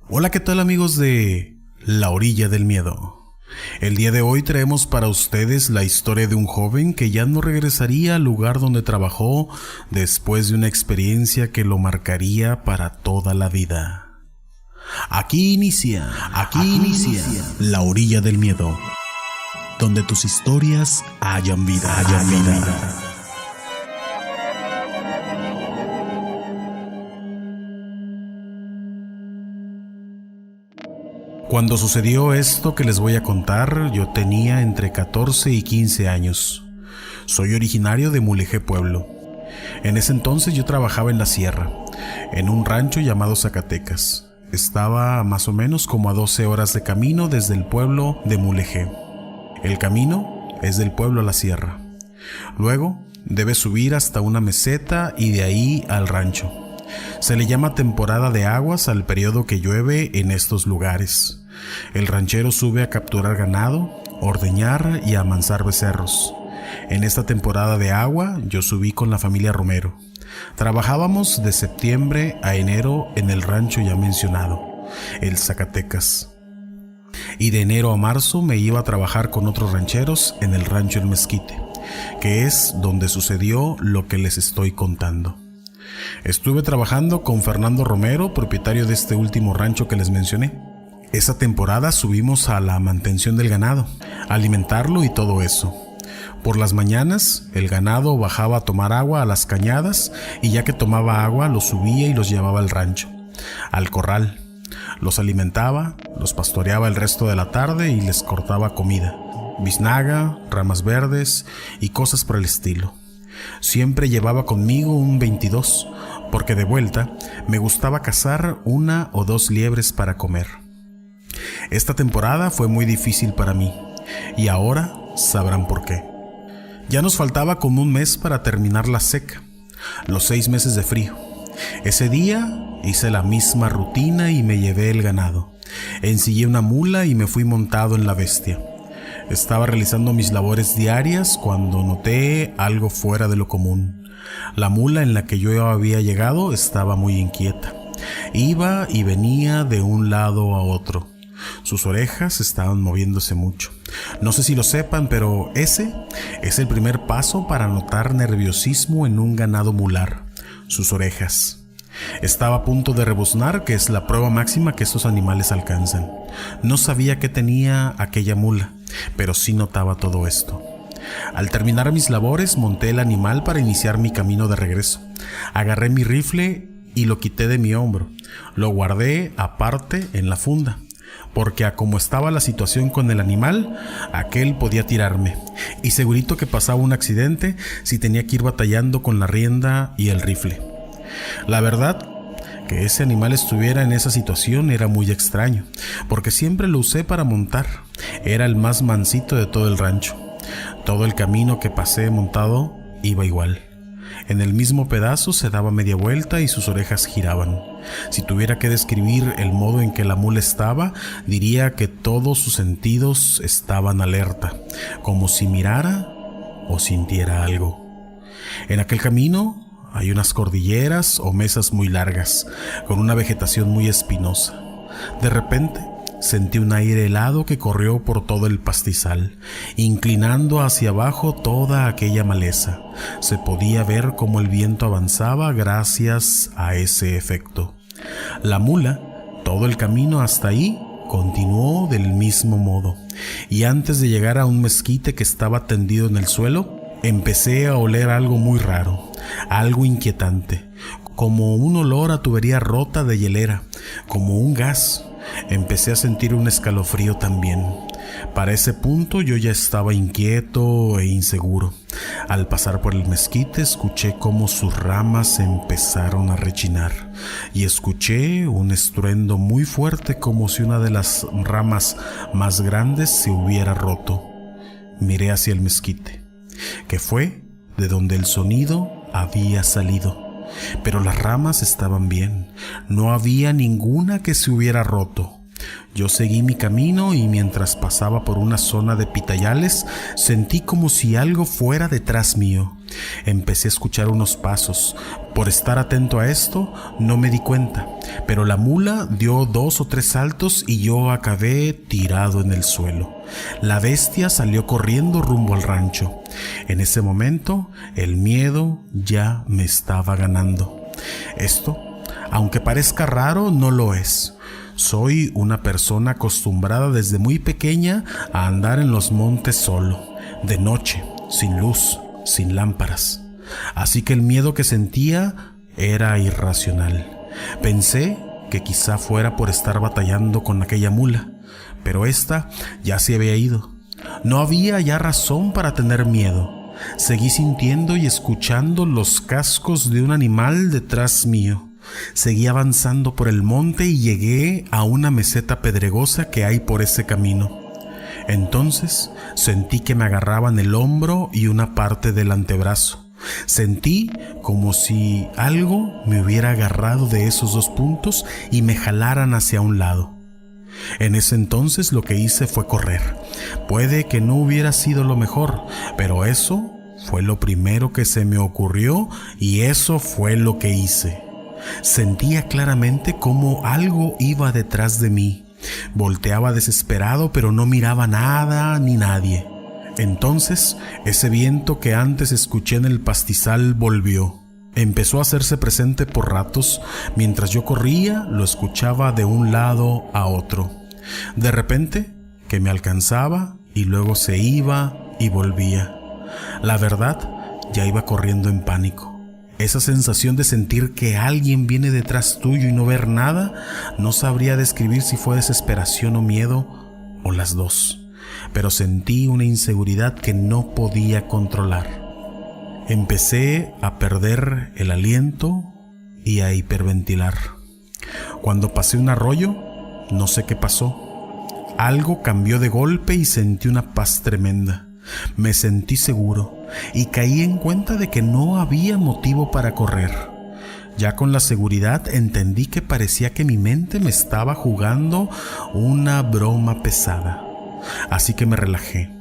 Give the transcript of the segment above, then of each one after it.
Hola, ¿qué tal amigos de La Orilla del Miedo? El día de hoy traemos para ustedes la historia de un joven que ya no regresaría al lugar donde trabajó después de una experiencia que lo marcaría para toda la vida. Aquí inicia La Orilla del Miedo, donde tus historias hayan vida. Cuando sucedió esto que les voy a contar, yo tenía entre 14 y 15 años. Soy originario de Mulegé, Pueblo. En ese entonces yo trabajaba en la sierra, en un rancho llamado Zacatecas. Estaba más o menos como a 12 horas de camino desde el pueblo de Mulegé. El camino es del pueblo a la sierra. Luego debes subir hasta una meseta y de ahí al rancho. Se le llama temporada de aguas al periodo que llueve en estos lugares. El ranchero sube a capturar ganado, ordeñar y a amansar becerros. En esta temporada de agua yo subí con la familia Romero. Trabajábamos de septiembre a enero en el rancho ya mencionado, el Zacatecas. Y de enero a marzo me iba a trabajar con otros rancheros en el rancho El Mezquite, que es donde sucedió lo que les estoy contando. Estuve trabajando con Fernando Romero, propietario de este último rancho que les mencioné. Esa temporada subimos a la mantención del ganado, alimentarlo y todo eso. Por las mañanas, el ganado bajaba a tomar agua a las cañadas y ya que tomaba agua, los subía y los llevaba al rancho, al corral. Los alimentaba, los pastoreaba el resto de la tarde y les cortaba comida, biznaga, ramas verdes y cosas por el estilo. Siempre llevaba conmigo un 22, porque de vuelta me gustaba cazar 1 o 2 liebres para comer. Esta temporada fue muy difícil para mí, y ahora sabrán por qué. Ya nos faltaba como un mes para terminar la seca, los 6 meses de frío. Ese día hice la misma rutina y me llevé el ganado. Ensillé una mula y me fui montado en la bestia. Estaba realizando mis labores diarias cuando noté algo fuera de lo común. La mula en la que yo había llegado estaba muy inquieta. Iba y venía de un lado a otro. Sus orejas estaban moviéndose mucho. No sé si lo sepan, pero ese es el primer paso para notar nerviosismo en un ganado mular: sus orejas. Estaba a punto de rebuznar, que es la prueba máxima que estos animales alcanzan. No sabía qué tenía aquella mula, pero sí notaba todo esto. Al terminar mis labores, monté el animal para iniciar mi camino de regreso. Agarré mi rifle y lo quité de mi hombro. Lo guardé aparte en la funda, porque a como estaba la situación con el animal, aquel podía tirarme, y segurito que pasaba un accidente si tenía que ir batallando con la rienda y el rifle. La verdad, que ese animal estuviera en esa situación era muy extraño, porque siempre lo usé para montar. Era el más mansito de todo el rancho. Todo el camino que pasé montado iba igual. En el mismo pedazo se daba media vuelta y sus orejas giraban. Si tuviera que describir el modo en que la mula estaba, diría que todos sus sentidos estaban alerta, como si mirara o sintiera algo. En aquel camino hay unas cordilleras o mesas muy largas, con una vegetación muy espinosa. De repente sentí un aire helado que corrió por todo el pastizal, inclinando hacia abajo toda aquella maleza. Se podía ver cómo el viento avanzaba gracias a ese efecto. La mula, todo el camino hasta ahí, continuó del mismo modo, y antes de llegar a un mezquite que estaba tendido en el suelo, empecé a oler algo muy raro, algo inquietante, como un olor a tubería rota de hielera, como un gas. Empecé a sentir un escalofrío también. Para ese punto yo ya estaba inquieto e inseguro. Al pasar por el mezquite escuché cómo sus ramas empezaron a rechinar y escuché un estruendo muy fuerte, como si una de las ramas más grandes se hubiera roto. Miré hacia el mezquite, que fue de donde el sonido había salido. Pero las ramas estaban bien, no había ninguna que se hubiera roto. Yo seguí mi camino y mientras pasaba por una zona de pitayales, sentí como si algo fuera detrás mío. Empecé a escuchar unos pasos. Por estar atento a esto, no me di cuenta, pero la mula dio 2 o 3 saltos y yo acabé tirado en el suelo. La bestia salió corriendo rumbo al rancho. En ese momento, el miedo ya me estaba ganando. Esto, aunque parezca raro, no lo es. Soy una persona acostumbrada desde muy pequeña a andar en los montes solo, de noche, sin luz, sin lámparas. Así que el miedo que sentía era irracional. Pensé que quizá fuera por estar batallando con aquella mula, pero esta ya se había ido. No había ya razón para tener miedo. Seguí sintiendo y escuchando los cascos de un animal detrás mío. Seguí avanzando por el monte y llegué a una meseta pedregosa que hay por ese camino. Entonces sentí que me agarraban el hombro y una parte del antebrazo. Sentí como si algo me hubiera agarrado de esos 2 puntos y me jalaran hacia un lado. En ese entonces lo que hice fue correr. Puede que no hubiera sido lo mejor, pero eso fue lo primero que se me ocurrió y eso fue lo que hice. Sentía claramente cómo algo iba detrás de mí. Volteaba desesperado, pero no miraba nada ni nadie. Entonces, ese viento que antes escuché en el pastizal volvió. Empezó a hacerse presente por ratos. Mientras yo corría, lo escuchaba de un lado a otro. De repente, que me alcanzaba y luego se iba y volvía. La verdad, ya iba corriendo en pánico. Esa sensación de sentir que alguien viene detrás tuyo y no ver nada, no sabría describir si fue desesperación o miedo o las dos, pero sentí una inseguridad que no podía controlar. Empecé a perder el aliento y a hiperventilar. Cuando pasé un arroyo, no sé qué pasó. Algo cambió de golpe y sentí una paz tremenda. Me sentí seguro y caí en cuenta de que no había motivo para correr. Ya con la seguridad entendí que parecía que mi mente me estaba jugando una broma pesada. Así que me relajé.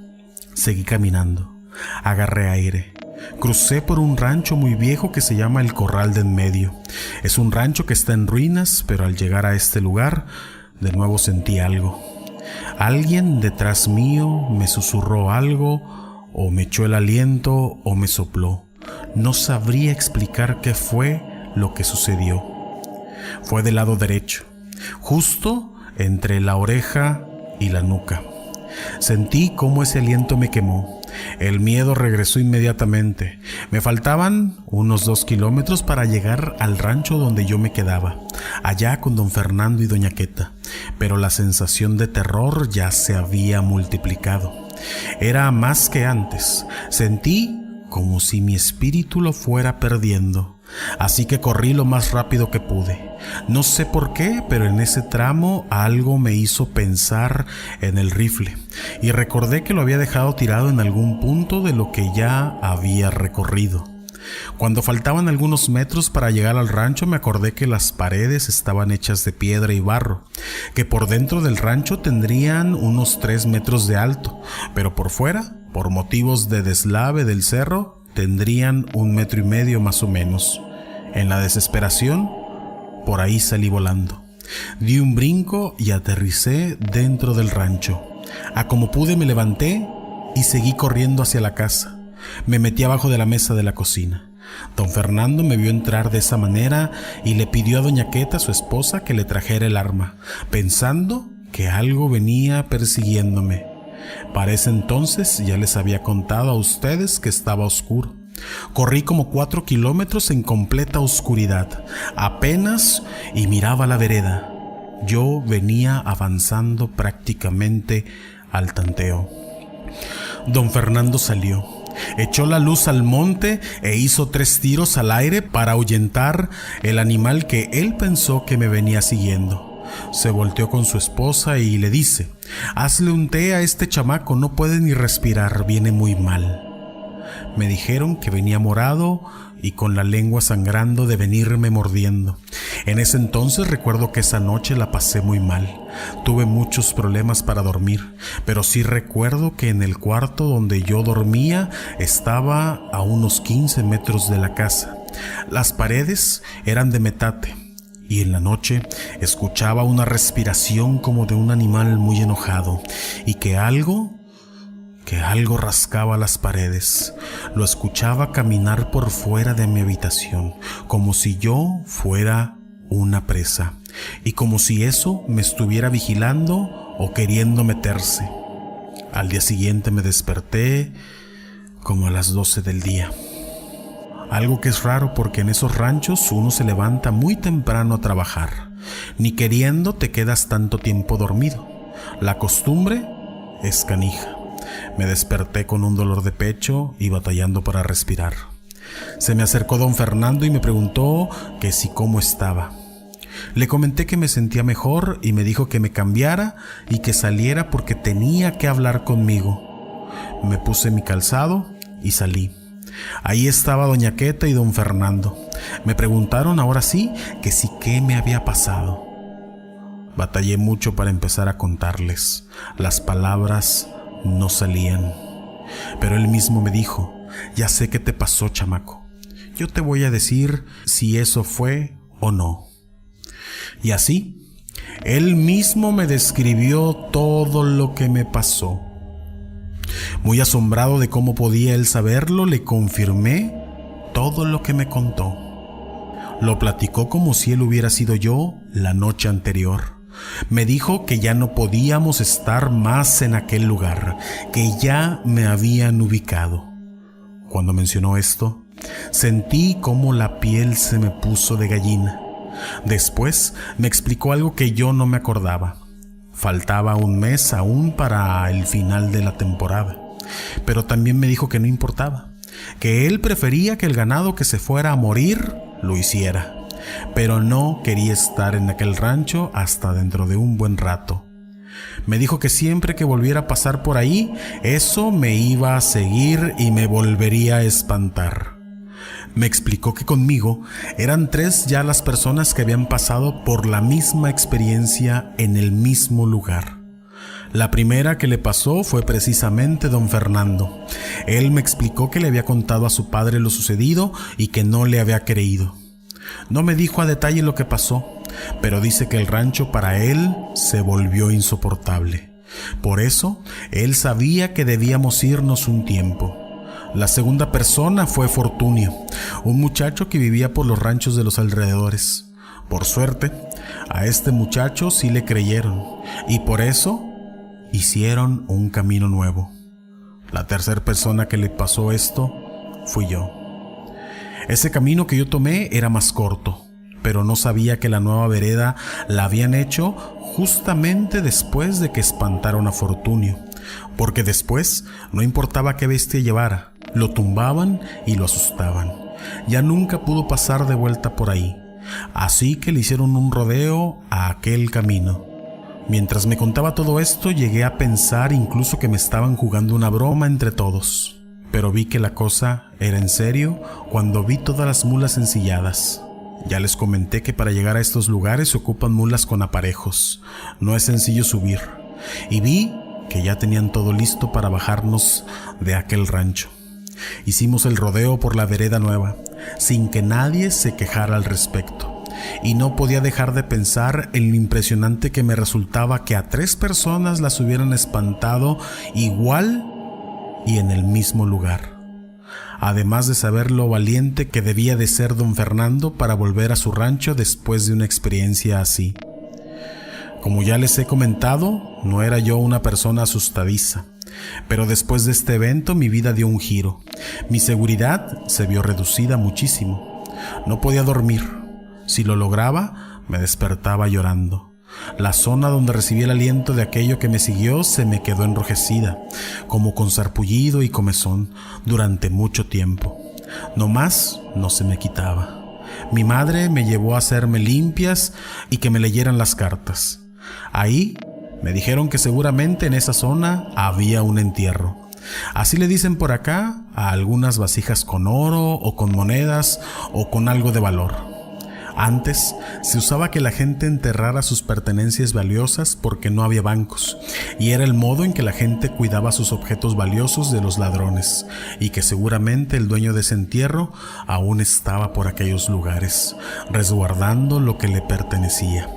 Seguí caminando. Agarré aire. Crucé por un rancho muy viejo que se llama El Corral de en Medio. Es un rancho que está en ruinas, pero al llegar a este lugar, de nuevo sentí algo. Alguien detrás mío me susurró algo, o me echó el aliento, o me sopló. No sabría explicar qué fue lo que sucedió. Fue del lado derecho, justo entre la oreja y la nuca. Sentí cómo ese aliento me quemó. El miedo regresó inmediatamente. Me faltaban unos 2 kilómetros para llegar al rancho donde yo me quedaba, allá con don Fernando y doña Queta, pero la sensación de terror ya se había multiplicado. Era más que antes. Sentí como si mi espíritu lo fuera perdiendo. Así que corrí lo más rápido que pude. No sé por qué, pero en ese tramo algo me hizo pensar en el rifle y recordé que lo había dejado tirado en algún punto de lo que ya había recorrido. Cuando faltaban algunos metros para llegar al rancho, me acordé que las paredes estaban hechas de piedra y barro, que por dentro del rancho tendrían unos 3 metros de alto, pero por fuera, por motivos de deslave del cerro, tendrían 1,5 metros más o menos. En la desesperación, por ahí salí volando. Di un brinco y aterricé dentro del rancho. A como pude me levanté y seguí corriendo hacia la casa. Me metí abajo de la mesa de la cocina. Don Fernando me vio entrar de esa manera y le pidió a doña Queta, su esposa, que le trajera el arma, pensando que algo venía persiguiéndome. Para ese entonces ya les había contado a ustedes que estaba oscuro. Corrí como 4 kilómetros en completa oscuridad, apenas, y miraba la vereda. Yo venía avanzando prácticamente al tanteo. Don Fernando salió, echó la luz al monte e hizo 3 tiros al aire para ahuyentar el animal que él pensó que me venía siguiendo. Se volteó con su esposa y le dice: «Hazle un té a este chamaco, no puede ni respirar, viene muy mal». Me dijeron que venía morado y con la lengua sangrando de venirme mordiendo. En ese entonces recuerdo que esa noche la pasé muy mal. Tuve muchos problemas para dormir, pero sí recuerdo que en el cuarto donde yo dormía estaba a unos 15 metros de la casa. Las paredes eran de metate y en la noche escuchaba una respiración como de un animal muy enojado y que algo rascaba las paredes. Lo escuchaba caminar por fuera de mi habitación, como si yo fuera una presa, y como si eso me estuviera vigilando o queriendo meterse. Al día siguiente me desperté como a las 12 del día. Algo que es raro porque en esos ranchos uno se levanta muy temprano a trabajar. Ni queriendo te quedas tanto tiempo dormido. La costumbre es canija. Me desperté con un dolor de pecho y batallando para respirar. Se me acercó don Fernando y me preguntó que si cómo estaba. Le comenté que me sentía mejor y me dijo que me cambiara y que saliera porque tenía que hablar conmigo. Me puse mi calzado y salí. Ahí estaba doña Queta y don Fernando. Me preguntaron ahora sí que si qué me había pasado. Batallé mucho para empezar a contarles. Las palabras no salían. Pero él mismo me dijo: ya sé qué te pasó, chamaco. Yo te voy a decir si eso fue o no. Y así, él mismo me describió todo lo que me pasó. Muy asombrado de cómo podía él saberlo, le confirmé todo lo que me contó. Lo platicó como si él hubiera sido yo la noche anterior. Me dijo que ya no podíamos estar más en aquel lugar, que ya me habían ubicado. Cuando mencionó esto, sentí como la piel se me puso de gallina. Después me explicó algo que yo no me acordaba. Faltaba un mes aún para el final de la temporada, pero también me dijo que no importaba, que él prefería que el ganado que se fuera a morir lo hiciera, pero no quería estar en aquel rancho hasta dentro de un buen rato. Me dijo que siempre que volviera a pasar por ahí, eso me iba a seguir y me volvería a espantar. Me explicó que conmigo eran 3 ya las personas que habían pasado por la misma experiencia en el mismo lugar. La primera que le pasó fue precisamente don Fernando. Él me explicó que le había contado a su padre lo sucedido y que no le había creído. No me dijo a detalle lo que pasó, pero dice que el rancho para él se volvió insoportable. Por eso, él sabía que debíamos irnos un tiempo. La segunda persona fue Fortunio, un muchacho que vivía por los ranchos de los alrededores. Por suerte, a este muchacho sí le creyeron, y por eso hicieron un camino nuevo. La tercera persona que le pasó esto fui yo. Ese camino que yo tomé era más corto, pero no sabía que la nueva vereda la habían hecho justamente después de que espantaron a Fortunio, porque después no importaba qué bestia llevara, lo tumbaban y lo asustaban. Ya nunca pudo pasar de vuelta por ahí, así que le hicieron un rodeo a aquel camino. Mientras me contaba todo esto, llegué a pensar incluso que me estaban jugando una broma entre todos. Pero vi que la cosa era en serio cuando vi todas las mulas ensilladas. Ya les comenté que para llegar a estos lugares se ocupan mulas con aparejos. No es sencillo subir. Y vi que ya tenían todo listo para bajarnos de aquel rancho. Hicimos el rodeo por la vereda nueva, sin que nadie se quejara al respecto. Y no podía dejar de pensar en lo impresionante que me resultaba que a 3 personas las hubieran espantado igual y en el mismo lugar. Además de saber lo valiente que debía de ser don Fernando para volver a su rancho después de una experiencia así. Como ya les he comentado, no era yo una persona asustadiza, pero después de este evento mi vida dio un giro. Mi seguridad se vio reducida muchísimo. No podía dormir. Si lo lograba, me despertaba llorando. La zona donde recibí el aliento de aquello que me siguió se me quedó enrojecida, como con sarpullido y comezón, durante mucho tiempo. No más no se me quitaba. Mi madre me llevó a hacerme limpias y que me leyeran las cartas. Ahí me dijeron que seguramente en esa zona había un entierro. Así le dicen por acá a algunas vasijas con oro o con monedas o con algo de valor. Antes se usaba que la gente enterrara sus pertenencias valiosas porque no había bancos, y era el modo en que la gente cuidaba sus objetos valiosos de los ladrones, y que seguramente el dueño de ese entierro aún estaba por aquellos lugares, resguardando lo que le pertenecía.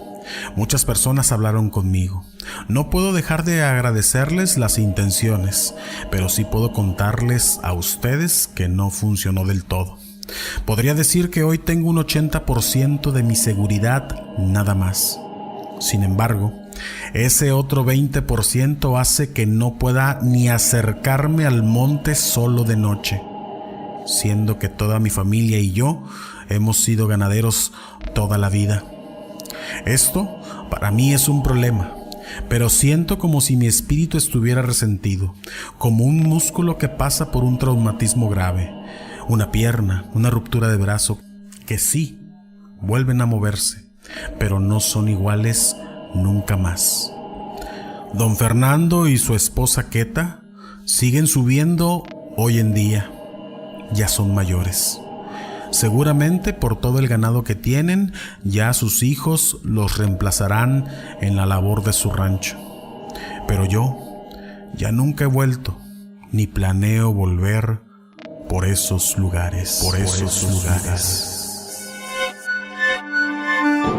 Muchas personas hablaron conmigo. No puedo dejar de agradecerles las intenciones, pero sí puedo contarles a ustedes que no funcionó del todo. Podría decir que hoy tengo un 80% de mi seguridad nada más. Sin embargo, ese otro 20% hace que no pueda ni acercarme al monte solo de noche, siendo que toda mi familia y yo hemos sido ganaderos toda la vida. Esto para mí es un problema, pero siento como si mi espíritu estuviera resentido, como un músculo que pasa por un traumatismo grave, una pierna, una ruptura de brazo, que sí, vuelven a moverse, pero no son iguales nunca más. Don Fernando y su esposa Queta siguen subiendo hoy en día. Ya son mayores. Seguramente por todo el ganado que tienen, ya sus hijos los reemplazarán en la labor de su rancho. Pero yo ya nunca he vuelto, ni planeo volver por esos lugares.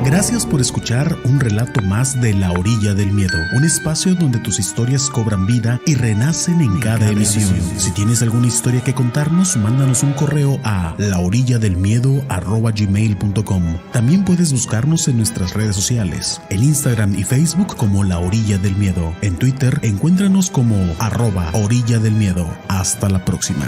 Gracias por escuchar un relato más de La Orilla del Miedo, un espacio donde tus historias cobran vida y renacen en cada emisión. Si tienes alguna historia que contarnos, mándanos un correo a laorilladelmiedo@gmail.com. También puedes buscarnos en nuestras redes sociales, en Instagram y Facebook como La Orilla del Miedo. En Twitter, encuéntranos como @Orilla del Miedo. Hasta la próxima.